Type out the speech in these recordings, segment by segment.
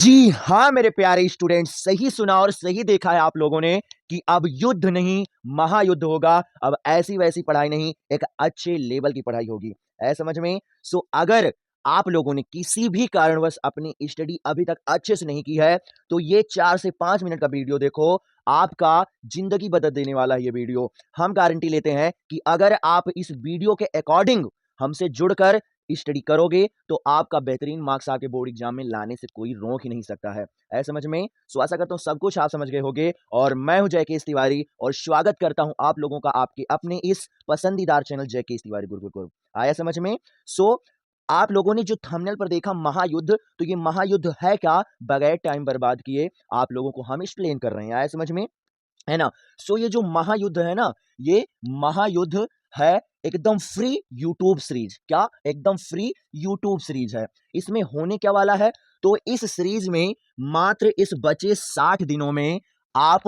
जी हाँ मेरे प्यारे स्टूडेंट्स, सही सुना और सही देखा है आप लोगों ने कि अब युद्ध नहीं महायुद्ध होगा। अब ऐसी वैसी पढ़ाई नहीं, एक अच्छे लेवल की पढ़ाई होगी। है समझ में? सो अगर आप लोगों ने किसी भी कारणवश अपनी स्टडी अभी तक अच्छे से नहीं की है तो ये 4 से 5 मिनट का वीडियो देखो। आपका जिंदगी बदल देने वाला है ये वीडियो। हम गारंटी लेते हैं कि अगर आप इस वीडियो के अकॉर्डिंग हमसे जुड़कर स्टडी करोगे तो आपका बेहतरीन मार्क्स आपके बोर्ड एग्जाम में लाने से कोई रोक ही नहीं सकता है समझ में? सो आशा करता हूँ सब कुछ आप समझ गए होंगे और मैं हूं जयकेश तिवारी और स्वागत करता हूं आप लोगों का आपके अपने इस पसंदीदार चैनल जयकेश तिवारी गुरुकुल। आया समझ में? सो आप लोगों ने जो थंबनेल पर देखा महायुद्ध, तो ये महायुद्ध है क्या? बगैर टाइम बर्बाद किए आप लोगों को हम एक्सप्लेन कर रहे हैं। आया समझ में? है ना? सो ये जो महायुद्ध है ना, ये महायुद्ध है एकदम फ्री यूट्यूब सीरीज। क्या? एकदम फ्री यूट्यूब सीरीज है। इसमें होने क्या वाला है? तो इस सीरीज में मात्र इस बचे 60 दिनों में आप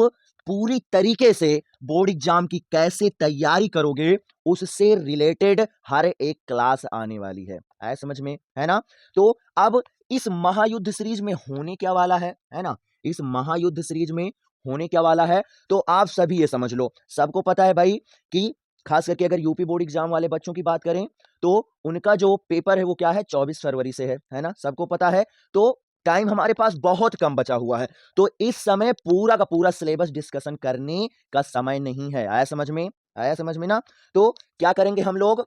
पूरी तरीके से बोर्ड एग्जाम की कैसे तैयारी करोगे, उससे रिलेटेड हर एक क्लास आने वाली है समझ में? है ना? तो अब इस महायुद्ध सीरीज में होने क्या वाला है ना? इस महायुद्ध सीरीज में होने क्या वाला है तो आप सभी ये समझ लो। सबको पता है भाई कि खास करके अगर यूपी बोर्ड एग्जाम वाले बच्चों की बात करें तो उनका जो पेपर है वो क्या है, 24 फरवरी से है ना? सबको पता है। तो टाइम हमारे पास बहुत कम बचा हुआ है, तो इस समय पूरा का पूरा सिलेबस डिस्कशन करने का समय नहीं है। आया समझ में? आया समझ में ना? तो क्या करेंगे हम लोग?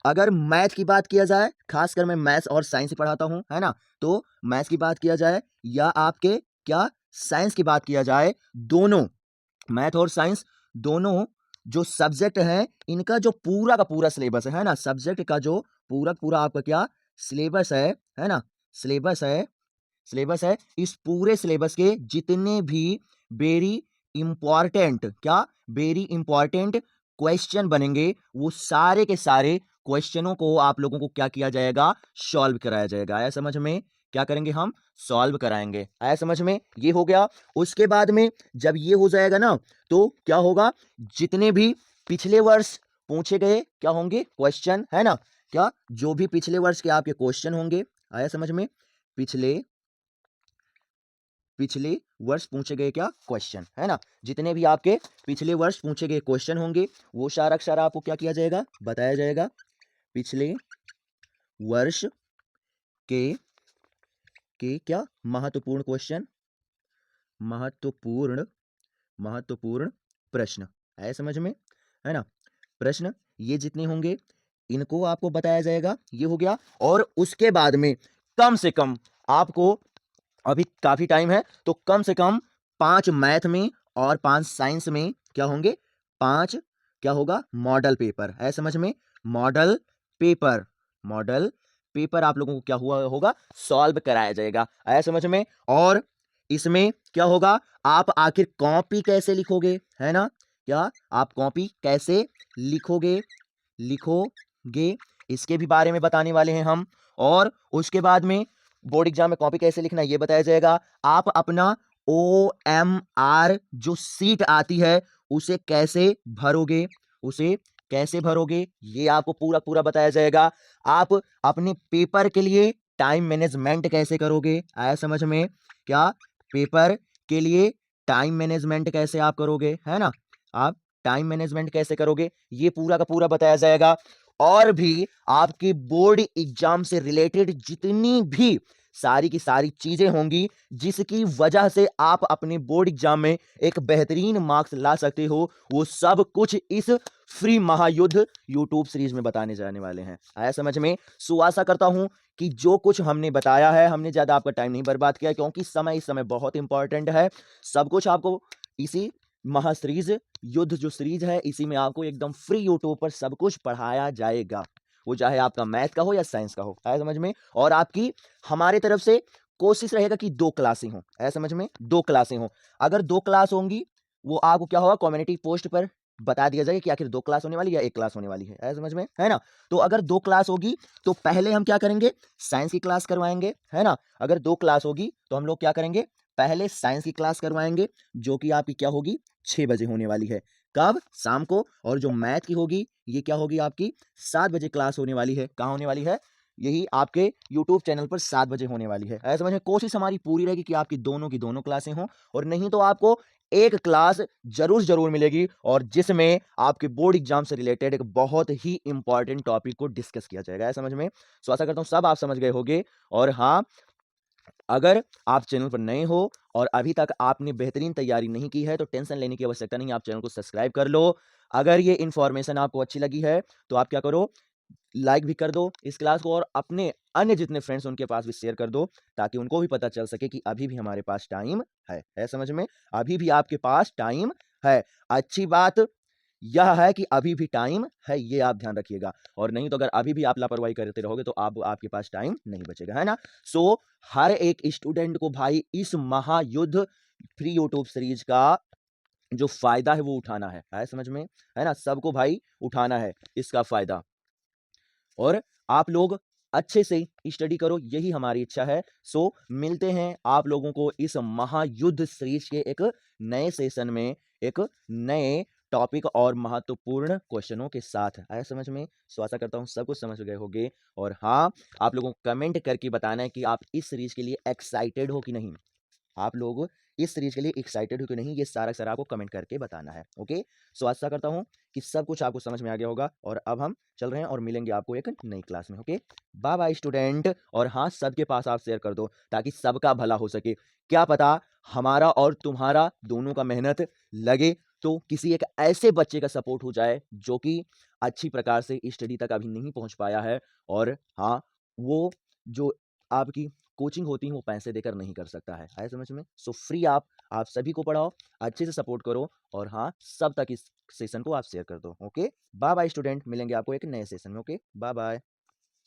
अगर मैथ की बात किया जाए, खासकर मैं मैथ्स और साइंस ही पढ़ाता हूं, है ना? तो मैथ्स की बात किया जाए या आपके क्या साइंस की बात किया जाए, दोनों मैथ और साइंस दोनों जो सब्जेक्ट हैं, इनका जो पूरा का पूरा सिलेबस है ना? सब्जेक्ट का जो पूरा का पूरा आपका क्या सिलेबस है ना? सिलेबस है। इस पूरे सिलेबस के जितने भी वेरी इंपॉर्टेंट क्या वेरी इंपॉर्टेंट क्वेश्चन बनेंगे, वो सारे के सारे क्वेश्चनों को आप लोगों को क्या किया जाएगा? सॉल्व कराया जाएगा। आया समझ में? क्या करेंगे हम? सॉल्व कराएंगे। आया समझ में? ये हो गया। उसके बाद में जब ये हो जाएगा ना, तो क्या होगा? जितने भी पिछले वर्ष पूछे गए क्या होंगे क्वेश्चन, है ना? क्या जो भी पिछले वर्ष के आपके क्वेश्चन होंगे, आया समझ में? पिछले पिछले वर्ष पूछे गए क्या क्वेश्चन, है ना? जितने भी आपके पिछले वर्ष पूछे गए क्वेश्चन होंगे वो सारा का सारा आपको क्या किया जाएगा? बताया जाएगा। पिछले वर्ष के क्या महत्वपूर्ण क्वेश्चन, महत्वपूर्ण महत्वपूर्ण प्रश्न। है समझ में? है ना? प्रश्न ये जितने होंगे इनको आपको बताया जाएगा। ये हो गया। और उसके बाद में कम से कम आपको, अभी काफी टाइम है तो कम से कम 5 मैथ में और 5 साइंस में क्या होंगे? 5 क्या होगा? Model paper. है समझ में? Model paper. मॉडल पेपर आप लोगों को क्या हुआ होगा? सॉल्व कराया जाएगा। आया समझ में? और इसमें क्या होगा? आप आखिर कॉपी कैसे लिखोगे, है ना? क्या आप कॉपी कैसे लिखोगे लिखोगे इसके भी बारे में बताने वाले हैं हम। और उसके बाद में बोर्ड एग्जाम में कॉपी कैसे लिखना है ये बताया जाएगा। आप अपना OMR जो सीट आती है उसे कैसे भरोगे, उसे कैसे भरोगे ये आपको पूरा पूरा बताया जाएगा। आप अपने पेपर के लिए टाइम मैनेजमेंट कैसे करोगे। आया समझ में? क्या पेपर के लिए टाइम मैनेजमेंट कैसे आप करोगे, है ना? आप टाइम मैनेजमेंट कैसे करोगे ये पूरा का पूरा बताया जाएगा। और भी आपकी बोर्ड एग्जाम से रिलेटेड जितनी भी सारी की सारी चीजें होंगी जिसकी वजह से आप अपने बोर्ड एग्जाम में एक बेहतरीन मार्क्स ला सकते हो, वो सब कुछ इस फ्री महायुद्ध यूट्यूब सीरीज में बताने जाने वाले हैं। आया समझ में? सो आशा करता हूं कि जो कुछ हमने बताया है, हमने ज्यादा आपका टाइम नहीं बर्बाद किया क्योंकि समय इस समय बहुत इंपॉर्टेंट है। सब कुछ आपको इसी महा सीरीज युद्ध जो सीरीज है इसी में आपको एकदम फ्री यूट्यूब पर सब कुछ पढ़ाया जाएगा, वो चाहे आपका मैथ का हो या साइंस का हो। आया समझ में? और आपकी हमारे तरफ से कोशिश रहेगा कि 2 क्लासें हों। आया समझ में? 2 क्लासें हों। अगर 2 क्लास होंगी वो आपको क्या होगा? कम्युनिटी पोस्ट पर बता दिया जाएगा कि आखिर 2 क्लास होने वाली या 1 क्लास होने वाली है। आया समझ में? है ना? तो अगर 2 क्लास होगी तो पहले हम क्या करेंगे? साइंस की क्लास करवाएंगे, है ना? अगर 2 क्लास होगी तो हम लोग क्या करेंगे? पहले साइंस की क्लास करवाएंगे जो कि आपकी क्या होगी? 6 बजे होने वाली है। कब? शाम को। और जो मैथ की होगी ये क्या होगी? आपकी 7 बजे क्लास होने वाली है। कहाँ होने वाली है? यही आपके यूट्यूब चैनल पर 7 बजे होने वाली है। ऐसे समझ में कोशिश हमारी पूरी रहेगी कि आपकी दोनों की दोनों क्लासें हों और नहीं तो आपको एक क्लास ज़रूर मिलेगी और जिसमें आपके बोर्ड एग्ज़ाम से रिलेटेड एक बहुत ही इम्पोर्टेंट टॉपिक को डिस्कस किया जाएगा। है समझ में? सो आशा करता हूँ सब आप समझ गए होंगे और हाँ, अगर आप चैनल पर नए हो और अभी तक आपने बेहतरीन तैयारी नहीं की है, तो टेंशन लेने की आवश्यकता नहीं है, आप चैनल को सब्सक्राइब कर लो। अगर ये इन्फॉर्मेशन आपको अच्छी लगी है, तो आप क्या करो, लाइक भी कर दो इस क्लास को और अपने अन्य जितने फ्रेंड्स उनके पास भी शेयर कर दो, ताकि उनको भी पता चल सके कि अभी भी हमारे पास टाइम है समझ में? अभी भी आपके पास टाइम है। अच्छी बात यह है कि अभी भी टाइम है, ये आप ध्यान रखिएगा और नहीं तो अगर अभी भी आप लापरवाही करते रहोगे तो आप आपके पास टाइम नहीं बचेगा, है ना? सो हर एक स्टूडेंट को भाई इस महायुद्ध फ्री यूट्यूब सीरीज का जो फ़ायदा है वो उठाना है समझ में? है ना? सबको भाई उठाना है इसका फ़ायदा। और आप लोग अच्छे से स्टडी करो, यही हमारी इच्छा है। सो मिलते हैं आप लोगों को इस महायुद्ध सीरीज के एक नए सेशन में एक नए टॉपिक और महत्वपूर्ण क्वेश्चनों के साथ। आया समझ में? सो आशा करता हूँ सब कुछ समझ गए होंगे और हाँ, आप लोगों को कमेंट करके बताना है कि आप इस सीरीज के लिए एक्साइटेड हो कि नहीं। आप लोग इस सीरीज के लिए एक्साइटेड हो कि नहीं, ये सारा का सारा आपको कमेंट करके बताना है। ओके, सो आशा करता हूँ कि सब कुछ आपको समझ में आ गया होगा और अब हम चल रहे हैं और मिलेंगे आपको एक नई क्लास में। ओके, बाय बाय स्टूडेंट और हाँ, सबके पास आप शेयर कर दो ताकि सबका भला हो सके। क्या पता हमारा और तुम्हारा दोनों का मेहनत लगे तो किसी एक ऐसे बच्चे का सपोर्ट हो जाए जो कि अच्छी प्रकार से स्टडी तक अभी नहीं पहुंच पाया है और हाँ, वो जो आपकी कोचिंग होती है वो पैसे देकर नहीं कर सकता है। आया समझ में? सो फ्री आप सभी को पढ़ाओ, अच्छे से सपोर्ट करो और हाँ, सब तक इस सेशन को आप शेयर कर दो। ओके, बाय बाय स्टूडेंट, मिलेंगे आपको एक नए सेशन में। Okay, bye bye.